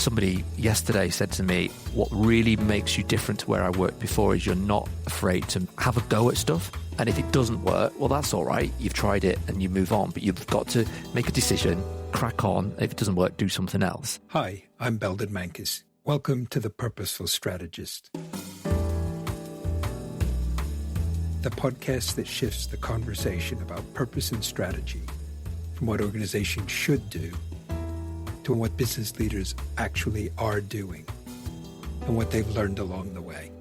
Somebody yesterday said to me, what really makes you different to where I worked before is you're not afraid to have a go at stuff. And if it doesn't work, well, that's all right. You've tried it and you move on, but you've got to make a decision, crack on. If it doesn't work, do something else. Hi, I'm Belden Menkus. Welcome to the Purposeful Strategist, the podcast that shifts the conversation about purpose and strategy from what organizations should do to what business leaders actually are doing and what they've learned along the way.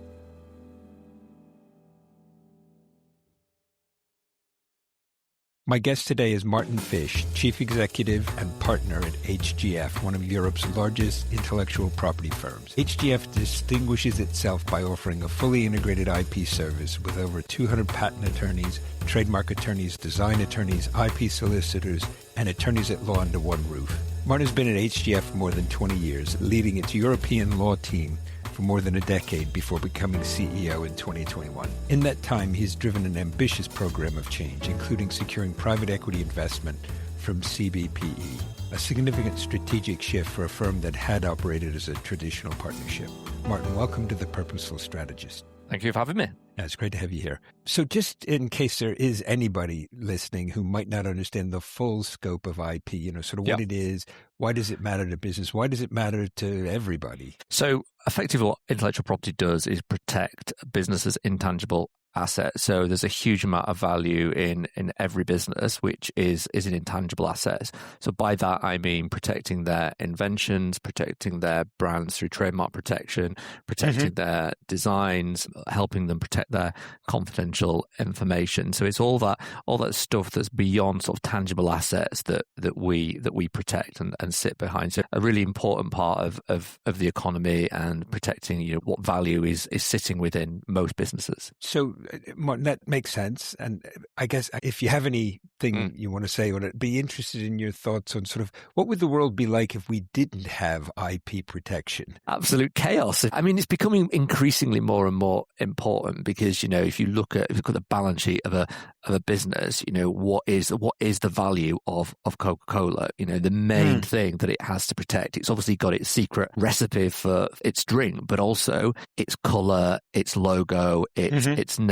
My guest today is Martyn Fish, Chief Executive and Partner at HGF, one of Europe's largest intellectual property firms. HGF distinguishes itself by offering a fully integrated IP service with over 200 patent attorneys, trademark attorneys, design attorneys, IP solicitors, and attorneys at law under one roof. Martyn's been at HGF for more than 20 years, leading its European law team for more than a decade before becoming CEO in 2021. In that time, he's driven an ambitious program of change, including securing private equity investment from CBPE, a significant strategic shift for a firm that had operated as a traditional partnership. Martyn, welcome to the Purposeful Strategist. Thank you for having me. Yeah, it's great to have you here. So just in case there is anybody listening who might not understand the full scope of IP, sort of what it is, why does it matter to business? Why does it matter to everybody? So effectively what intellectual property does is protect businesses' intangible assets. So there's a huge amount of value in every business, which is an intangible asset. So by that, I mean protecting their inventions, protecting their brands through trademark protection, protecting their designs, helping them protect their confidential information. So it's all that stuff that's beyond sort of tangible assets that we protect and sit behind. So a really important part of the economy and protecting what value is sitting within most businesses. So Martyn, that makes sense. And I guess if you have anything you want to say, I'd be interested in your thoughts on sort of what would the world be like if we didn't have IP protection? Absolute chaos. I mean, it's becoming increasingly more and more important because, if you look at the balance sheet of a business, what is the value of Coca-Cola? The main thing that it has to protect. It's obviously got its secret recipe for its drink, but also its color, its logo, its name.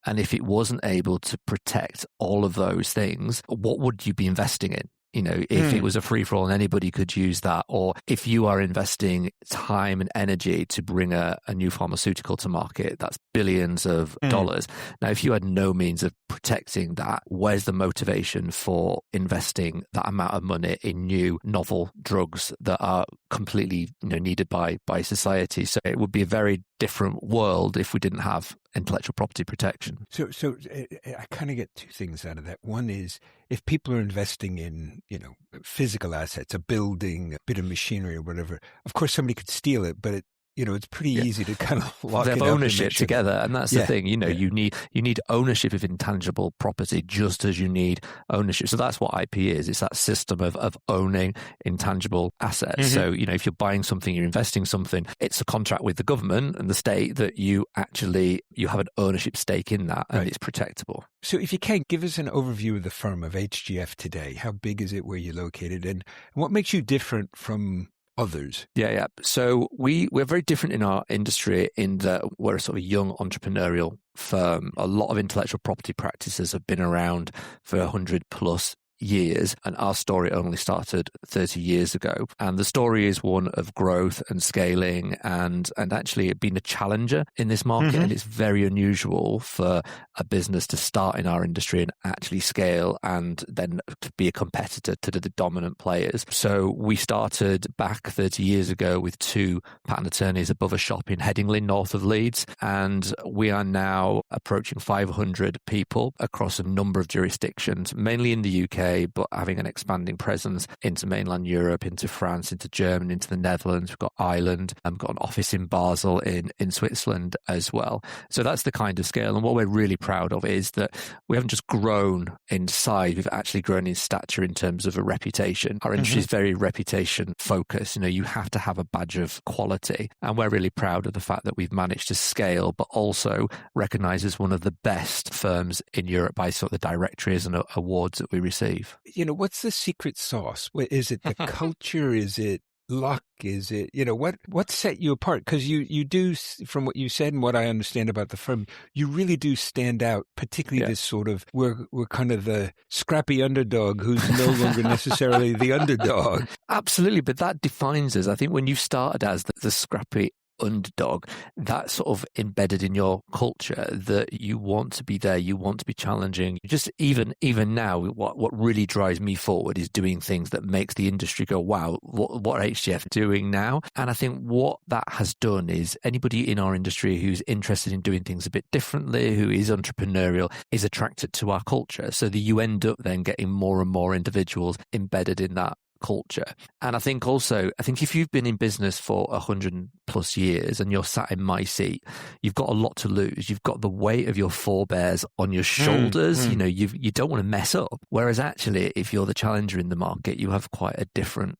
And if it wasn't able to protect all of those things, what would you be investing in? If it was a free-for-all and anybody could use that, or if you are investing time and energy to bring a new pharmaceutical to market, that's billions of dollars. Now, if you had no means of protecting that, where's the motivation for investing that amount of money in new novel drugs that are completely needed by society? So it would be a very different world if we didn't have intellectual property protection. So I kind of get two things out of that. One is if people are investing in, physical assets, a building, a bit of machinery or whatever, of course somebody could steal it, but it's pretty easy to kind of lock it up. They have ownership together, and that's the thing. You need ownership of intangible property just as you need ownership. So that's what IP is. It's that system of owning intangible assets. So if you're buying something, you're investing something, it's a contract with the government and the state that you have an ownership stake in that, and it's protectable. So if you can, give us an overview of the firm of HGF today. How big is it? Where you're located, and what makes you different from others? Yeah. So we're very different in our industry in that we're a sort of young entrepreneurial firm. A lot of intellectual property practices have been around for 100 plus years, and our story only started 30 years ago. And the story is one of growth and scaling and actually being a challenger in this market. And it's very unusual for a business to start in our industry and actually scale and then to be a competitor to the dominant players. So we started back 30 years ago with 2 patent attorneys above a shop in Headingley, north of Leeds. And we are now approaching 500 people across a number of jurisdictions, mainly in the UK, but having an expanding presence into mainland Europe, into France, into Germany, into the Netherlands. We've got Ireland. We've got an office in Basel in Switzerland as well. So that's the kind of scale. And what we're really proud of is that we haven't just grown in size, we've actually grown in stature in terms of a reputation. Our industry is very reputation focused. You have to have a badge of quality. And we're really proud of the fact that we've managed to scale, but also recognized as one of the best firms in Europe by sort of the directories and awards that we receive. What's the secret sauce? Is it the culture? Is it luck? Is it, what set you apart? Because you do, from what you said and what I understand about the firm, you really do stand out, particularly this sort of, we're kind of the scrappy underdog who's no longer necessarily the underdog. Absolutely, but that defines us. I think when you started as the scrappy underdog, that's sort of embedded in your culture that you want to be there, you want to be challenging. Just even now, what really drives me forward is doing things that makes the industry go, wow, what are HGF doing now? And I think what that has done is anybody in our industry who's interested in doing things a bit differently, who is entrepreneurial, is attracted to our culture. So that you end up then getting more and more individuals embedded in that culture. And I think if you've been in business for 100 plus years and you're sat in my seat, you've got a lot to lose. You've got the weight of your forebears on your shoulders. You don't want to mess up. Whereas actually, if you're the challenger in the market, you have quite a different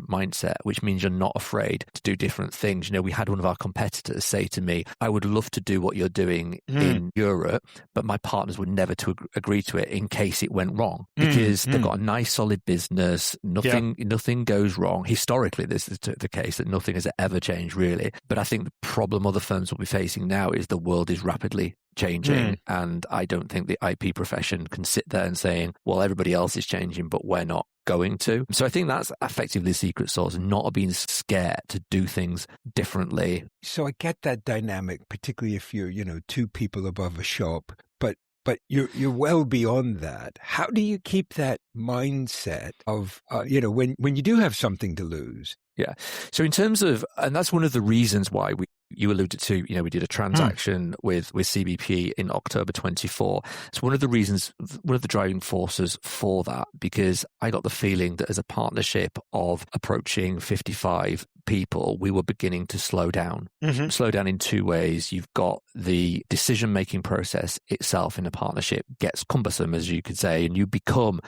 mindset, which means you're not afraid to do different things. We had one of our competitors say to me, I would love to do what you're doing in Europe, but my partners would never agree to it in case it went wrong, because they've got a nice solid business. Nothing goes wrong. Historically, this is the case that nothing has ever changed really. But I think the problem other firms will be facing now is the world is rapidly changing, and I don't think the IP profession can sit there and saying, well, everybody else is changing, but we're not going to. So I think that's effectively the secret sauce, not being scared to do things differently. So I get that dynamic, particularly if you're, two people above a shop, but you're well beyond that. How do you keep that mindset of, when you do have something to lose? Yeah. So in terms of, and that's one of the reasons why you alluded to, we did a transaction with CBPE in October 24. It's one of the driving forces for that, because I got the feeling that as a partnership of approaching 55 people, we were beginning to slow down. Slow down in two ways. You've got the decision-making process itself in a partnership gets cumbersome, as you could say, and you become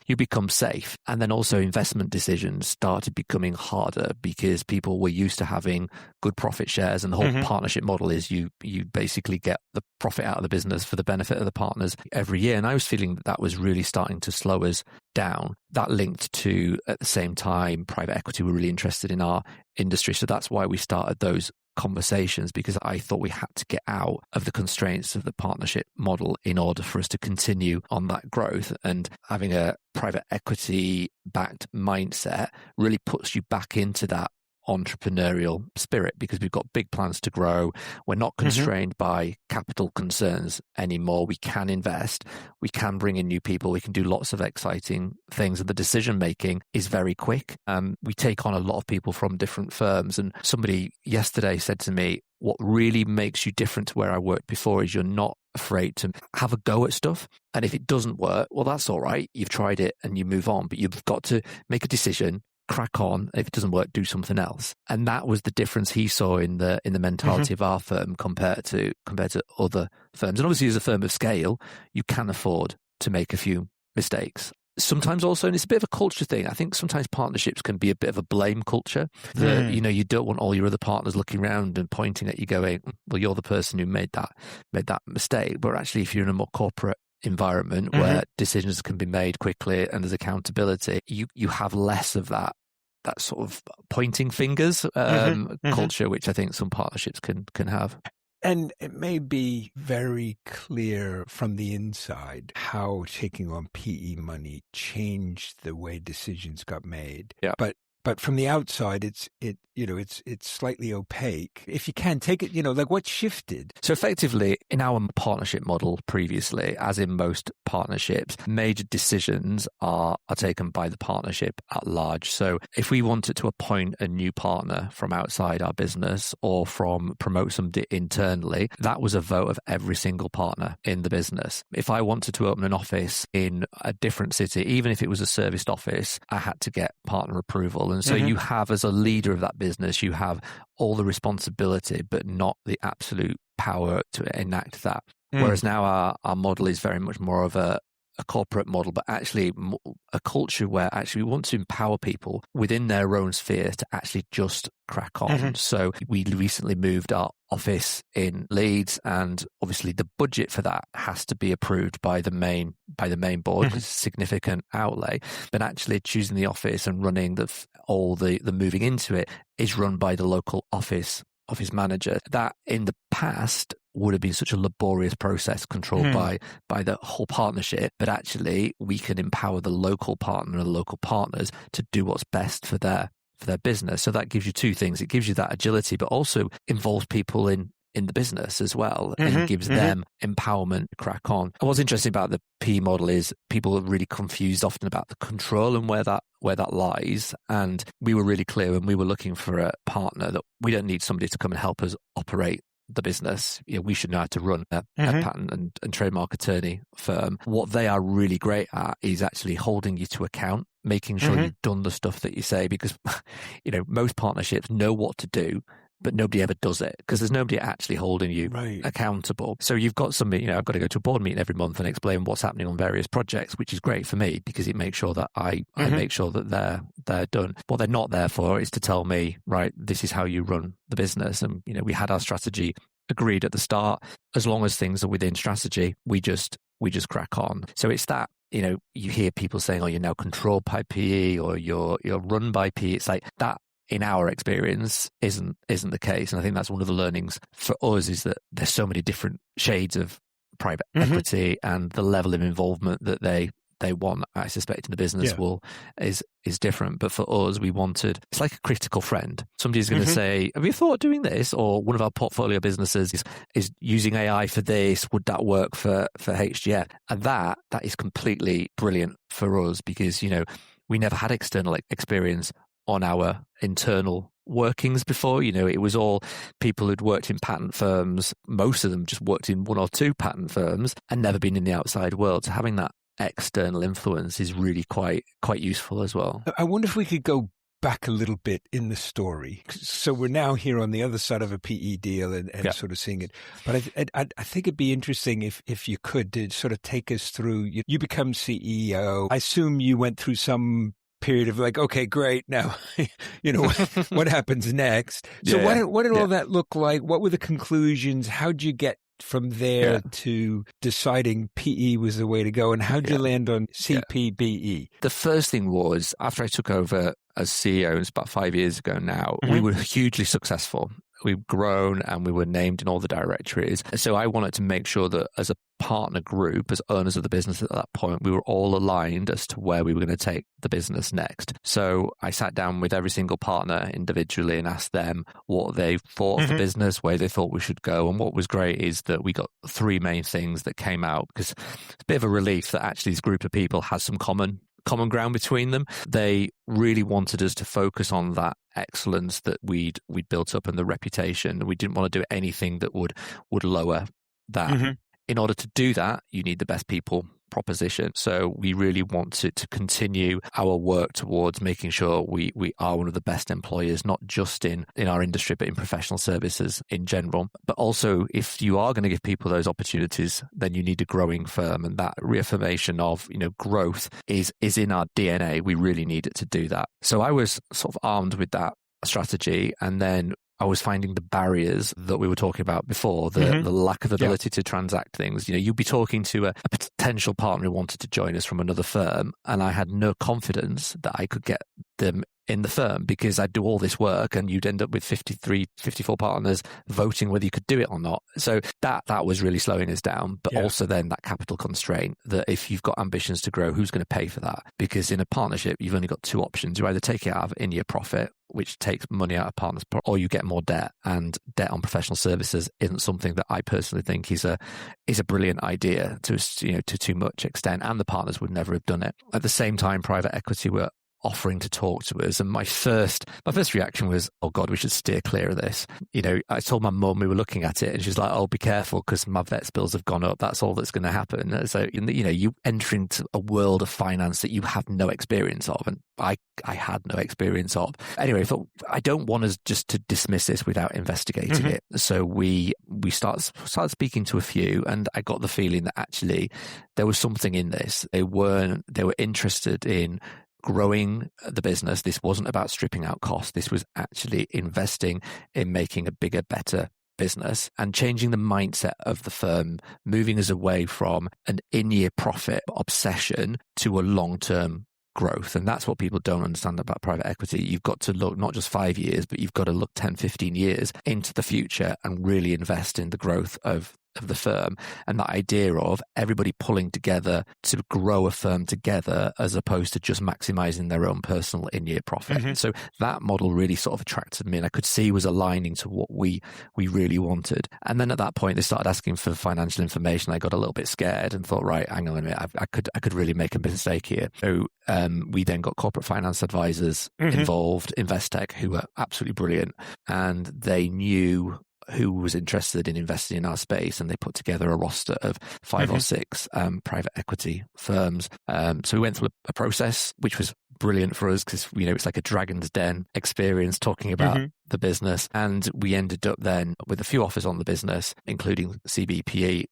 safe. And then also investment decisions started becoming harder because people were used to having good profit shares, and the whole partnership model is you basically get the profit out of the business for the benefit of the partners every year. And I was feeling that was really starting to slow us down. That linked to, at the same time, private equity were really interested in our industry. So that's why we started those conversations, because I thought we had to get out of the constraints of the partnership model in order for us to continue on that growth. And having a private equity-backed mindset really puts you back into that entrepreneurial spirit, because we've got big plans to grow. We're not constrained by capital concerns anymore. We can invest, we can bring in new people, we can do lots of exciting things, and the decision making is very quick. We take on a lot of people from different firms, and somebody yesterday said to me, what really makes you different to where I worked before is you're not afraid to have a go at stuff. And if it doesn't work, well, that's all right. You've tried it and you move on, but you've got to make a decision, crack on. If it doesn't work, do something else. And that was the difference he saw in the mentality of our firm compared to other firms. And obviously, as a firm of scale, you can afford to make a few mistakes. Sometimes also, and it's a bit of a culture thing, I think sometimes partnerships can be a bit of a blame culture. That, you don't want all your other partners looking around and pointing at you going, well, you're the person who made that mistake. But actually, if you're in a more corporate environment where decisions can be made quickly and there's accountability, you have less of that sort of pointing fingers culture, which I think some partnerships can have. And it may be very clear from the inside how taking on PE money changed the way decisions got made. Yeah. But from the outside, it's slightly opaque. If you can take it, like what shifted? So effectively, in our partnership model previously, as in most partnerships, major decisions are taken by the partnership at large. So if we wanted to appoint a new partner from outside our business or promote somebody internally, that was a vote of every single partner in the business. If I wanted to open an office in a different city, even if it was a serviced office, I had to get partner approval. And so you have, as a leader of that business, you have all the responsibility, but not the absolute power to enact that. Whereas now our model is very much more of a a corporate model, but actually a culture where actually we want to empower people within their own sphere to actually just crack on. So we recently moved our office in Leeds, and obviously the budget for that has to be approved by the main board. It's a significant outlay, but actually choosing the office and running all the moving into it is run by the local office manager. That in the past would have been such a laborious process controlled by the whole partnership, but actually we can empower the local partner and the local partners to do what's best for their business. So that gives you two things. It gives you that agility, but also involves people in the business as well, and gives them empowerment to crack on. And what's interesting about the PE model is people are really confused often about the control and where that lies. And we were really clear when we were looking for a partner that we don't need somebody to come and help us operate the business. We should know how to run a patent and trademark attorney firm. What they are really great at is actually holding you to account, making sure you've done the stuff that you say, because most partnerships know what to do, but nobody ever does it because there's nobody actually holding you accountable. So you've got somebody, I've got to go to a board meeting every month and explain what's happening on various projects, which is great for me because it makes sure that I make sure that they're done. What they're not there for is to tell me, right, this is how you run the business. And, we had our strategy agreed at the start. As long as things are within strategy, we just crack on. So it's that, you hear people saying, oh, you're now controlled by PE or you're run by PE. It's like that. In our experience, isn't the case. And I think that's one of the learnings for us is that there's so many different shades of private equity, and the level of involvement that they want, I suspect, in the business is different. But for us, it's like a critical friend. Somebody's going to say, have you thought of doing this? Or one of our portfolio businesses is using AI for this. Would that work for HGF? And that is completely brilliant for us because, we never had external experience on our internal workings before. It was all people who'd worked in patent firms. Most of them just worked in one or two patent firms and never been in the outside world. So having that external influence is really quite useful as well. I wonder if we could go back a little bit in the story. So we're now here on the other side of a PE deal and sort of seeing it. But I think it'd be interesting if you could to sort of take us through. You become CEO. I assume you went through some period of like, okay, great. Now, what happens next? So what did all that look like? What were the conclusions? How'd you get from there to deciding PE was the way to go? And how'd you land on CBPE? The first thing was, after I took over as CEO, it's about 5 years ago now, we were hugely successful. We've grown and we were named in all the directories. So I wanted to make sure that as a partner group, as owners of the business at that point, we were all aligned as to where we were going to take the business next. So I sat down with every single partner individually and asked them what they thought of the business, where they thought we should go. And what was great is that we got three main things that came out, because it's a bit of a relief that actually this group of people has some common ground between them. They really wanted us to focus on that excellence that we'd built up and the reputation. We didn't want to do anything that would lower that. In order to do that, you need the best people proposition. So we really want to continue our work towards making sure we are one of the best employers, not just in our industry, but in professional services in general. But also, if you are going to give people those opportunities, then you need a growing firm. And that reaffirmation of, growth is in our DNA. We really need it to do that. So I was sort of armed with that strategy. And then I was finding the barriers that we were talking about before, the lack of ability to transact things. You'd be talking to a potential partner who wanted to join us from another firm, and I had no confidence that I could get them in the firm because I'd do all this work and you'd end up with 53, 54 partners voting whether you could do it or not. So that was really slowing us down. But also then that capital constraint that if you've got ambitions to grow, who's going to pay for that? Because in a partnership, you've only got two options. You either take it out of in-year profit, which takes money out of partners, or you get more debt. And debt on professional services isn't something that I personally think is a brilliant idea to too much extent. And the partners would never have done it. At the same time, private equity were offering to talk to us. And my first reaction was, oh God, we should steer clear of this. I told my mum, we were looking at it, and she's like, oh, be careful because my vet's bills have gone up. That's all that's going to happen. So, you enter into a world of finance that you have no experience of. And I had no experience of. Anyway, I thought, I don't want us just to dismiss this without investigating it. So we started speaking to a few, and I got the feeling that actually there was something in this. They were interested in growing the business. This wasn't about stripping out costs. This was actually investing in making a bigger, better business and changing the mindset of the firm, moving us away from an in-year profit obsession to a long-term growth. And that's what people don't understand about private equity. You've got to look not just 5 years, but you've got to look 10, 15 years into the future and really invest in the growth of the firm. And that idea of everybody pulling together to grow a firm together as opposed to just maximizing their own personal in-year profit. So that model really sort of attracted me, and I could see was aligning to what we really wanted. And then at that point, they started asking for financial information. I got a little bit scared and thought, right, hang on a minute, I could really make a mistake here. So we then got corporate finance advisors involved, Investec, who were absolutely brilliant, and they knew who was interested in investing in our space, and they put together a roster of 5 or 6 private equity firms. So we went through a process, which was brilliant for us because, it's like a dragon's den experience talking about the business. And we ended up then with a few offers on the business, including CBPE.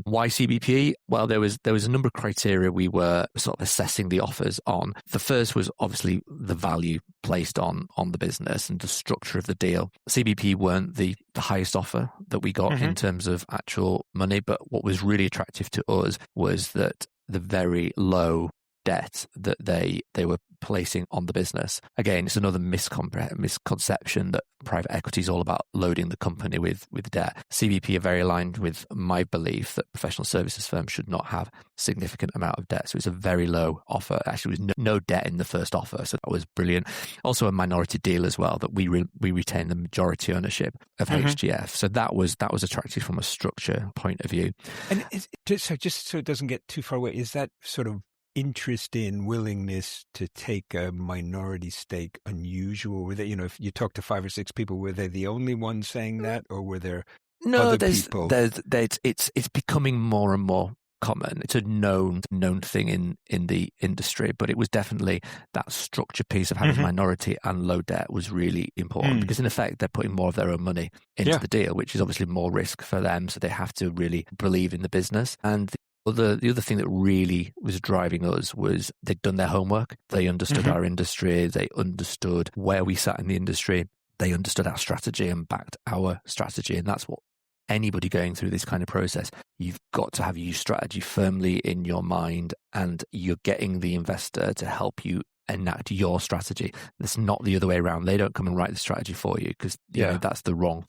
Why CBPE? Well, there was a number of criteria we were sort of assessing the offers on. The first was obviously the value placed on the business and the structure of the deal. CBPE weren't the highest offer that we got in terms of actual money, but what was really attractive to us was that the very low debt that they were placing on the business. Again, it's another misconception that private equity is all about loading the company with debt. CBP are very aligned with my belief that professional services firms should not have significant amount of debt. So it's a very low offer. Actually, there was no debt in the first offer. So that was brilliant. Also a minority deal as well, that we retain the majority ownership of HGF. So that was attractive from a structure point of view. And just so it doesn't get too far away, is that sort of interest in willingness to take a minority stake unusual? Were they, if you talk to 5 or 6 people, were they the only ones saying that, or were there other people? It's becoming more and more common. It's a known thing in the industry, but it was definitely that structure piece of having minority and low debt was really important because in effect they're putting more of their own money into the deal, which is obviously more risk for them. So they have to really believe in the business. And the other thing that really was driving us was they'd done their homework. They understood our industry. They understood where we sat in the industry. They understood our strategy and backed our strategy. And that's what anybody going through this kind of process, you've got to have your strategy firmly in your mind, and you're getting the investor to help you enact your strategy. It's not the other way around. They don't come and write the strategy for you because that's the wrong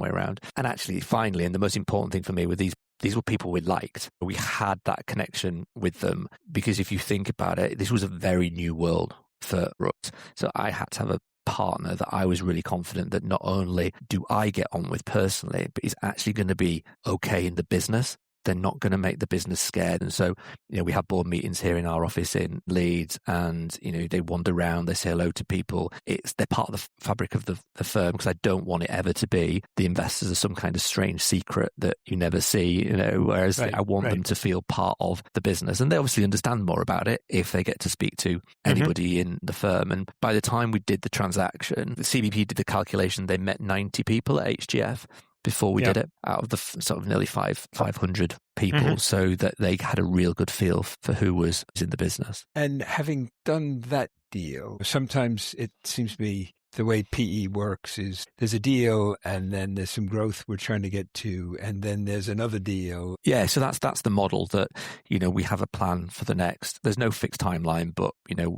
way around. And actually, finally, and the most important thing for me with these were people we liked. We had that connection with them because if you think about it, this was a very new world for us. So I had to have a partner that I was really confident that not only do I get on with personally, but is actually going to be okay in the business. They're not going to make the business scared. And so, we have board meetings here in our office in Leeds, and, they wander around, they say hello to people. They're part of the fabric of the firm, because I don't want it ever to be the investors are some kind of strange secret that you never see, whereas I want them to feel part of the business. And they obviously understand more about it if they get to speak to anybody in the firm. And by the time we did the transaction, the CBP did the calculation, they met 90 people at HGF before we did it, out of the sort of nearly 500 people, so that they had a real good feel for who was in the business. And having done that deal, sometimes it seems to be the way PE works is there's a deal and then there's some growth we're trying to get to, and then there's another deal. Yeah, so that's the model that, we have a plan for the next. There's no fixed timeline, but,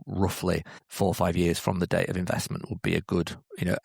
roughly 4 or 5 years from the date of investment will be a good,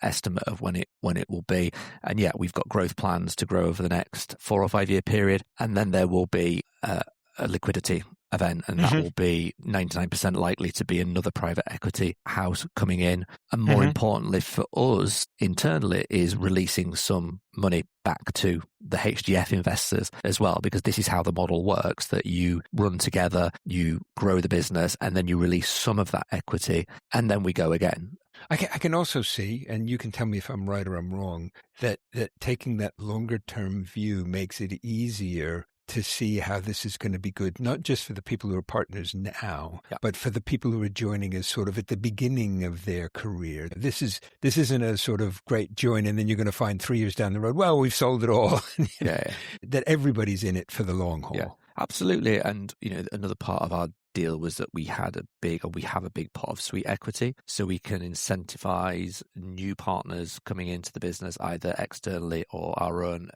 estimate of when it will be. And we've got growth plans to grow over the next 4 or 5 year period. And then there will be a liquidity event, and that will be 99% likely to be another private equity house coming in. And more importantly for us internally is releasing some money back to the HGF investors as well, because this is how the model works, that you run together, you grow the business, and then you release some of that equity, and then we go again. I can also see, and you can tell me if I'm right or I'm wrong, that taking that longer term view makes it easier to see how this is going to be good, not just for the people who are partners now, but for the people who are joining us sort of at the beginning of their career. This isn't a sort of great join and then you're going to find 3 years down the road, well, we've sold it all. That everybody's in it for the long haul. Yeah, absolutely. And, another part of our deal was that we have a big pot of sweet equity, so we can incentivize new partners coming into the business, either externally or our own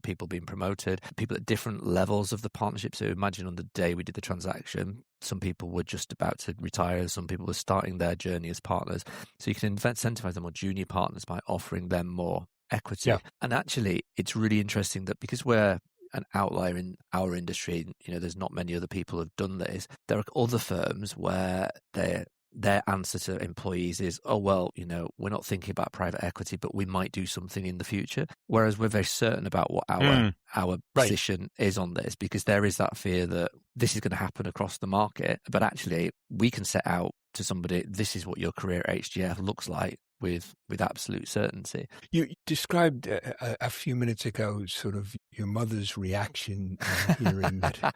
people being promoted, people at different levels of the partnership. So imagine on the day we did the transaction, some people were just about to retire, some people were starting their journey as partners. So you can incentivize the more junior partners by offering them more equity. And actually, it's really interesting that because we're an outlier in our industry, there's not many other people who've done this. There are other firms where their answer to employees is, oh, well, we're not thinking about private equity, but we might do something in the future. Whereas we're very certain about what our position is on this, because there is that fear that this is going to happen across the market. But actually, we can set out to somebody, this is what your career at HGF looks like, with absolute certainty. You described a few minutes ago sort of your mother's reaction hearing that.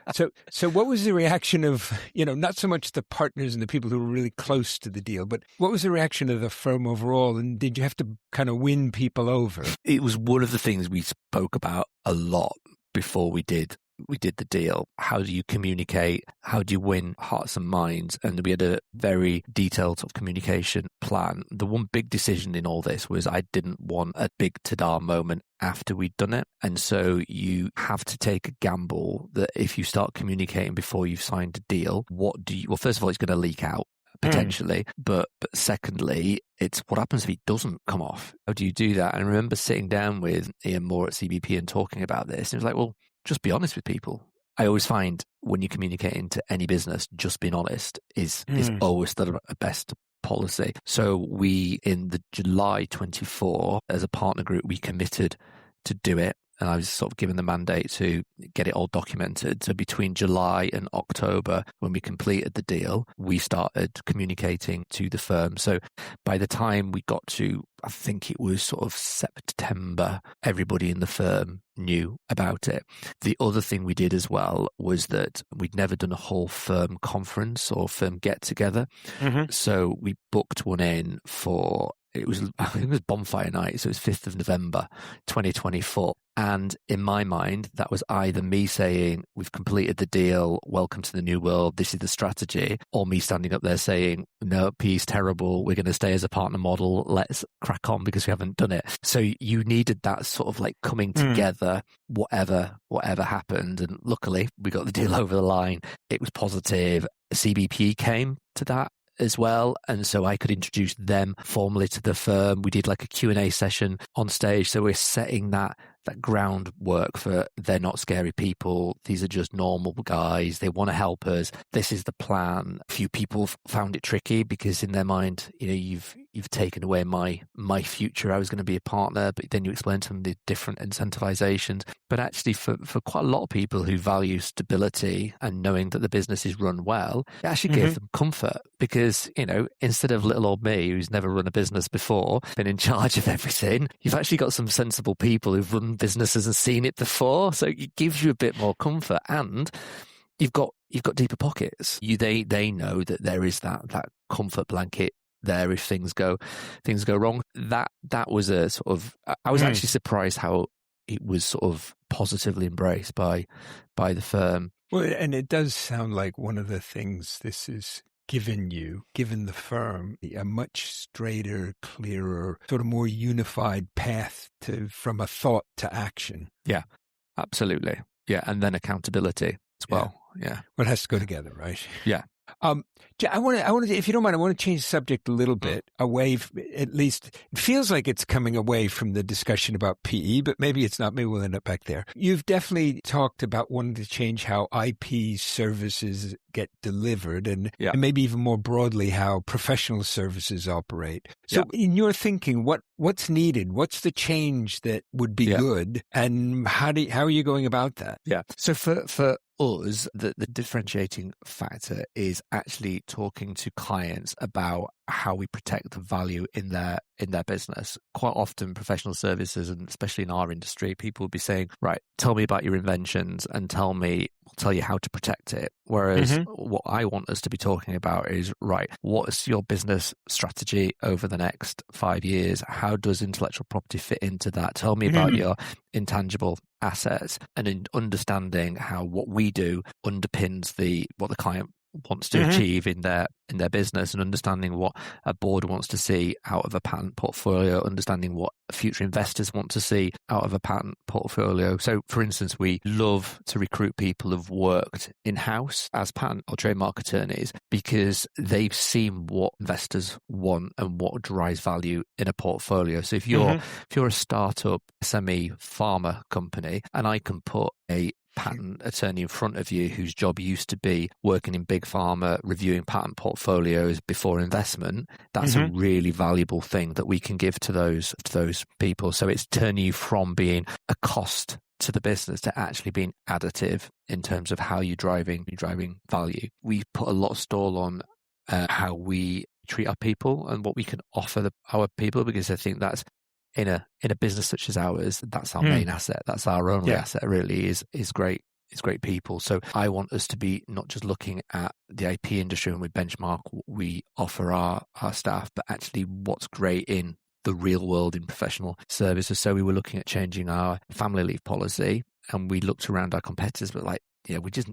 So what was the reaction of, not so much the partners and the people who were really close to the deal, but what was the reaction of the firm overall? And did you have to kind of win people over? It was one of the things we spoke about a lot before we did the deal. How do you communicate? How do you win hearts and minds? And we had a very detailed sort of communication plan. The one big decision in all this was I didn't want a big ta-da moment after we'd done it. And so you have to take a gamble that if you start communicating before you've signed a deal, well, first of all, it's going to leak out potentially, but secondly, it's what happens if it doesn't come off? How do you do that? And I remember sitting down with Ian Moore at CBP and talking about this. And it was like, well, just be honest with people. I always find when you communicate into any business, just being honest is always the best policy. So we, in the July 24, as a partner group, we committed to do it. And I was sort of given the mandate to get it all documented. So between July and October, when we completed the deal, we started communicating to the firm. So by the time we got to, I think it was sort of September, everybody in the firm knew about it. The other thing we did as well was that we'd never done a whole firm conference or firm get-together. So we booked one in for, I think it was Bonfire Night, so it was 5th of November, 2024. And in my mind, that was either me saying, we've completed the deal, welcome to the new world, this is the strategy, or me standing up there saying, no, PE's terrible, we're going to stay as a partner model, let's crack on because we haven't done it. So you needed that sort of like coming together, whatever happened. And luckily, we got the deal over the line. It was positive. CBP came to that as well, and so I could introduce them formally to the firm. We did like a Q&A session on stage, so we're setting that groundwork for they're not scary people, these are just normal guys, they want to help us, this is the plan. A few people found it tricky because in their mind, you've taken away my future. I was going to be a partner, but then you explain to them the different incentivizations. But actually for quite a lot of people who value stability and knowing that the business is run well, it actually gave them comfort because, instead of little old me who's never run a business before, been in charge of everything, you've actually got some sensible people who've run businesses and seen it before. So it gives you a bit more comfort, and you've got deeper pockets. They know that there is that comfort blanket there if things go wrong. That was a sort of, I was actually surprised how it was sort of positively embraced by the firm. Well, and it does sound like one of the things this is given the firm, a much straighter, clearer, sort of more unified path from a thought to action. Yeah, absolutely. Yeah, and then accountability as well. Yeah. Well, it has to go together, right? Yeah. I want to, if you don't mind, I want to change the subject a little bit away. At least it feels like it's coming away from the discussion about PE, but maybe it's not. Maybe we'll end up back there. You've definitely talked about wanting to change how IP services get delivered, and maybe even more broadly how professional services operate. So, in your thinking, what's needed? What's the change that would be good, and how are you going about that? Yeah. So for us, the differentiating factor is actually talking to clients about how we protect the value in their business. Quite often, professional services, and especially in our industry, people will be saying, right, tell me about your inventions and tell you how to protect it. Whereas what I want us to be talking about is, right, what's your business strategy over the next 5 years? How does intellectual property fit into that? Tell me about your intangible assets, and in understanding how what we do underpins what the client wants to achieve in their business, and understanding what a board wants to see out of a patent portfolio, understanding what future investors want to see out of a patent portfolio. So, for instance, we love to recruit people who've worked in-house as patent or trademark attorneys because they've seen what investors want and what drives value in a portfolio. So if you're a startup SME pharma company, and I can put a patent attorney in front of you whose job used to be working in big pharma, reviewing patent portfolios before investment, that's a really valuable thing that we can give to those people. So it's turning you from being a cost to the business to actually being additive in terms of how you're driving value. We put a lot of stall on how we treat our people and what we can offer our people, because I think that's in a business such as ours, that's our main asset. That's our only asset, really, is great. It's great people. So I want us to be not just looking at the IP industry when we benchmark what we offer our staff, but actually what's great in the real world in professional services. So we were looking at changing our family leave policy, and we looked around our competitors, but we just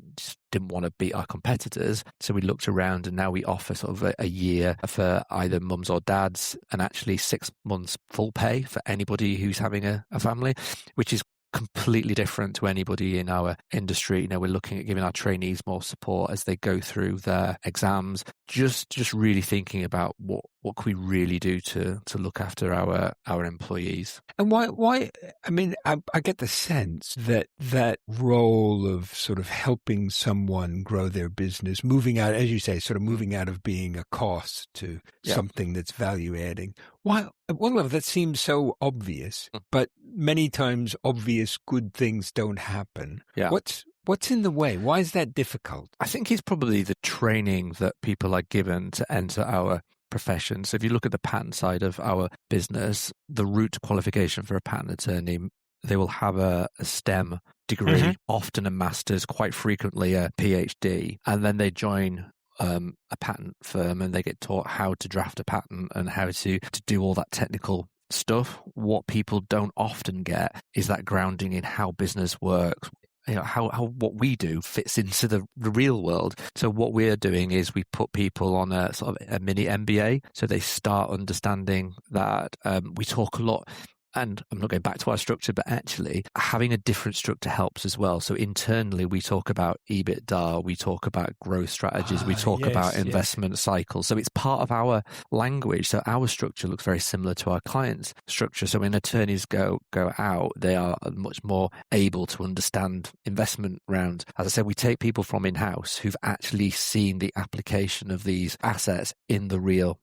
didn't want to beat our competitors. So we looked around, and now we offer sort of a year for either mums or dads, and actually 6 months full pay for anybody who's having a family, which is completely different to anybody in our industry. We're looking at giving our trainees more support as they go through their exams, just really thinking about what can we really do to look after our employees. And why I mean, I get the sense that role of sort of helping someone grow their business, moving out, as you say, sort of moving out of being a cost to something that's value adding. Why, at one level, that seems so obvious, but many times obvious good things don't happen. Yeah. What's in the way? Why is that difficult? I think it's probably the training that people are given to enter our profession. So if you look at the patent side of our business, the route to qualification for a patent attorney, they will have a STEM degree, often a master's, quite frequently a PhD, and then they join a patent firm and they get taught how to draft a patent and how to do all that technical stuff. What people don't often get is that grounding in how business works, how what we do fits into the real world. So what we're doing is we put people on a sort of a mini MBA, so they start understanding that. We talk a lot, and I'm not going back to our structure, but actually having a different structure helps as well. So internally, we talk about EBITDA, we talk about growth strategies, we talk about investment cycles. So it's part of our language. So our structure looks very similar to our clients' structure. So when attorneys go out, they are much more able to understand investment rounds. As I said, we take people from in-house who've actually seen the application of these assets in the real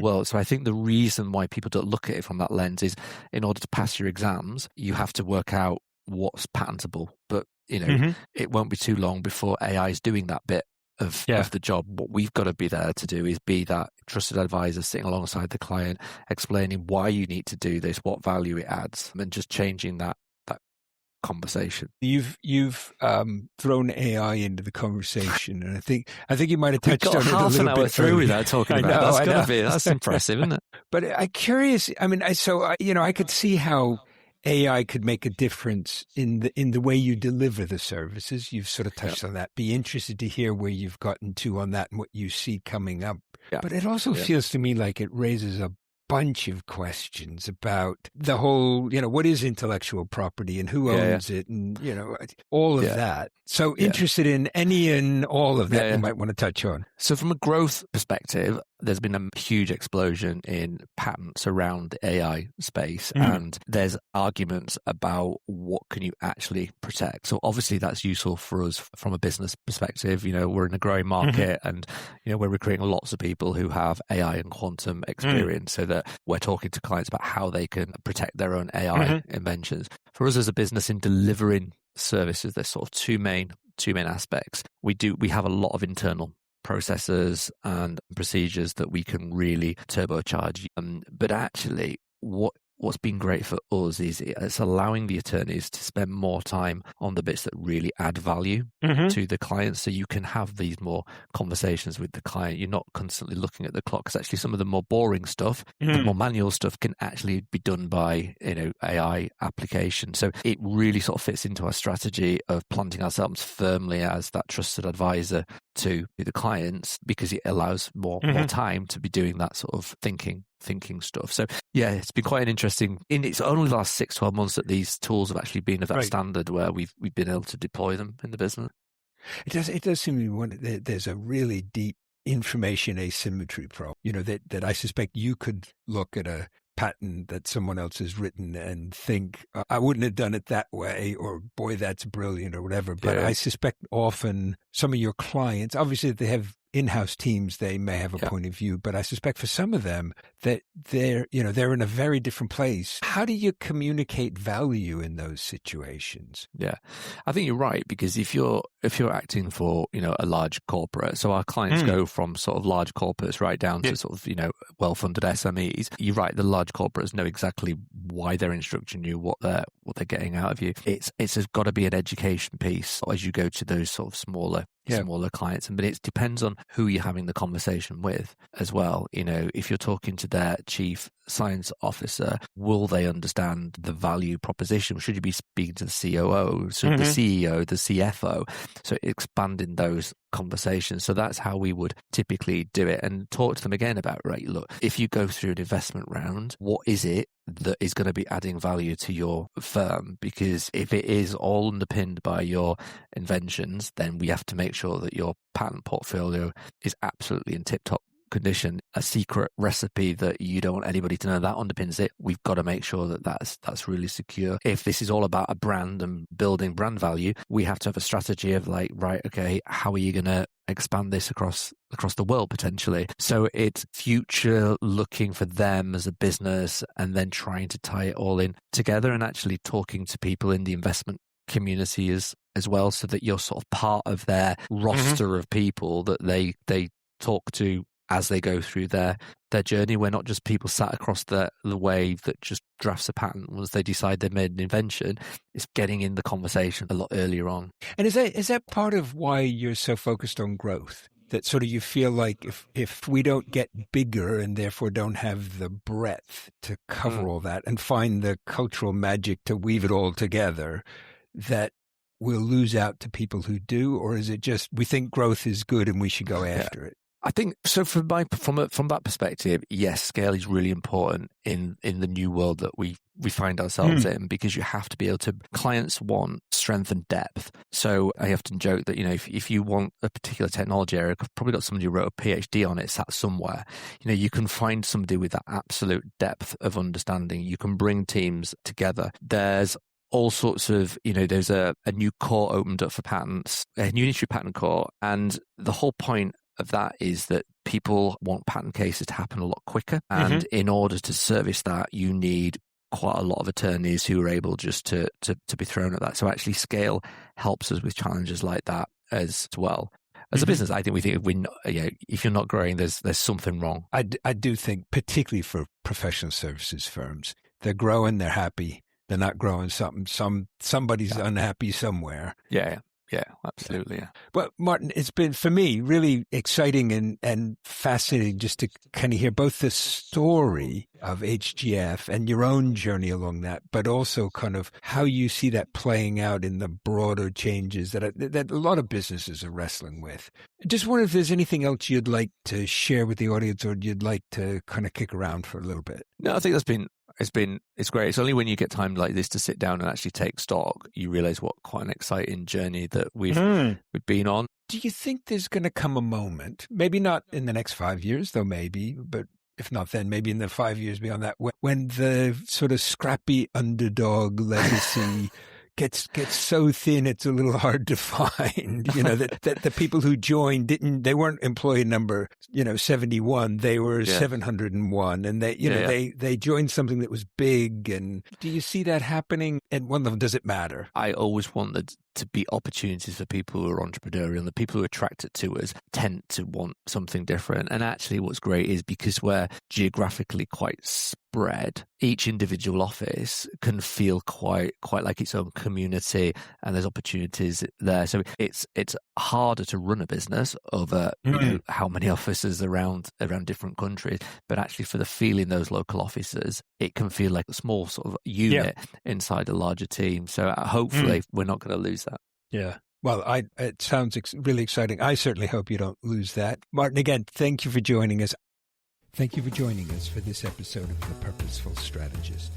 world. So I think the reason why people don't look at it from that lens is, in order to pass your exams, you have to work out what's patentable. But, it won't be too long before AI is doing that bit of the job. What we've got to be there to do is be that trusted advisor sitting alongside the client, explaining why you need to do this, what value it adds, and just changing that conversation. You've thrown AI into the conversation, and I think you might have touched on it a little bit. Half an hour through without talking about it. That's impressive, isn't it? But I'm curious. I mean, I could see how AI could make a difference in the way you deliver the services. You've sort of touched on that. Be interested to hear where you've gotten to on that and what you see coming up. Yeah. But it also feels to me like it raises a bunch of questions about the whole, what is intellectual property and who owns it and, all of that. So interested in any and all of that you might want to touch on. So from a growth perspective, there's been a huge explosion in patents around the AI space, and there's arguments about what can you actually protect. So obviously that's useful for us from a business perspective. We're in a growing market, and we're recruiting lots of people who have AI and quantum experience, so that we're talking to clients about how they can protect their own AI inventions. For us as a business in delivering services, there's sort of two main aspects. We have a lot of internal processes and procedures that we can really turbocharge. But actually, what's been great for us is it's allowing the attorneys to spend more time on the bits that really add value to the client, so you can have these more conversations with the client. You're not constantly looking at the clock, because actually some of the more boring stuff, the more manual stuff, can actually be done by AI application. So it really sort of fits into our strategy of planting ourselves firmly as that trusted advisor to the clients, because it allows more time to be doing that sort of thinking stuff. So it's been quite an interesting, it's only the last 6-12 months that these tools have actually been of that standard where we've been able to deploy them in the business. It does seem to me there's a really deep information asymmetry problem, that I suspect you could look at a patent that someone else has written and think, I wouldn't have done it that way, or boy, that's brilliant, or whatever. But I suspect often some of your clients, obviously they have in-house teams, they may have a point of view, but I suspect for some of them that they're in a very different place. How do you communicate value in those situations? Yeah, I think you're right, because if you're acting for, a large corporate, so our clients go from sort of large corporates right down to sort of, well-funded SMEs. You're right, the large corporates know exactly why they're instructing you, what they're getting out of you. It's got to be an education piece as you go to those sort of smaller clients. But it depends on who you're having the conversation with as well. If you're talking to their chief science officer, will they understand the value proposition? Should you be speaking to the COO, the CEO, the CFO? So expanding those conversations. So that's how we would typically do it, and talk to them again about, right, look, if you go through an investment round, what is it that is going to be adding value to your firm? Because if it is all underpinned by your inventions, then we have to make sure that your patent portfolio is absolutely in tip-top condition. A secret recipe that you don't want anybody to know that underpins it, we've got to make sure that that's really secure. If this is all about a brand and building brand value, we have to have a strategy of like, right, okay, how are you going to expand this across the world potentially? So it's future looking for them as a business, and then trying to tie it all in together, and actually talking to people in the investment community as well, so that you're sort of part of their roster of people that they talk to as they go through their journey. We're not just people sat across the way that just drafts a patent once they decide they've made an invention. It's getting in the conversation a lot earlier on. And is that part of why you're so focused on growth? That sort of you feel like if we don't get bigger and therefore don't have the breadth to cover all that and find the cultural magic to weave it all together, that we'll lose out to people who do? Or is it just we think growth is good and we should go after it? I think so. From that perspective, yes, scale is really important in the new world that we find ourselves in, because you have to be able to. Clients want strength and depth. So I often joke that if you want a particular technology area, I've probably got somebody who wrote a PhD on it sat somewhere. You can find somebody with that absolute depth of understanding. You can bring teams together. There's all sorts of, there's a new court opened up for patents, a new industry patent court, and the whole point of that is that people want patent cases to happen a lot quicker. And in order to service that, you need quite a lot of attorneys who are able just to be thrown at that. So actually scale helps us with challenges like that as well. As a business, I think if you're not growing, there's something wrong. I do think, particularly for professional services firms, they're growing, they're happy. They're not growing something. Somebody's unhappy somewhere. Yeah. Yeah, absolutely. Yeah. Well, Martyn, it's been, for me, really exciting and fascinating just to kind of hear both the story of HGF and your own journey along that, but also kind of how you see that playing out in the broader changes that a lot of businesses are wrestling with. Just wonder if there's anything else you'd like to share with the audience, or you'd like to kind of kick around for a little bit. No, I think it's great. It's only when you get time like this to sit down and actually take stock, you realize what quite an exciting journey that we've been on. Do you think there's going to come a moment, maybe not in the next 5 years, though maybe, but if not then, maybe in the 5 years beyond that, when the sort of scrappy underdog legacy gets so thin it's a little hard to find, that the people who joined they weren't employee number 71, they were 701, and they joined something that was big. And do you see that happening? And one of them, does it matter? I always want there to be opportunities for people who are entrepreneurial, and the people who are attracted to us tend to want something different. And actually what's great is because we're geographically quite spread, each individual office can feel quite like its own community, and there's opportunities there. So it's harder to run a business over how many offices around different countries, but actually for the feel in those local offices, it can feel like a small sort of unit inside a larger team. So hopefully we're not going to lose that. Yeah. Well, it sounds really exciting. I certainly hope you don't lose that. Martyn, again, thank you for joining us. Thank you for joining us for this episode of The Purposeful Strategist.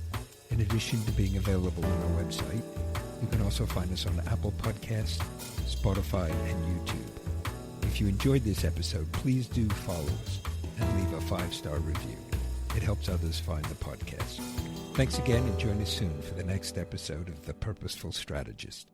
In addition to being available on our website, you can also find us on Apple Podcasts, Spotify, and YouTube. If you enjoyed this episode, please do follow us and leave a 5-star review. It helps others find the podcast. Thanks again, and join us soon for the next episode of The Purposeful Strategist.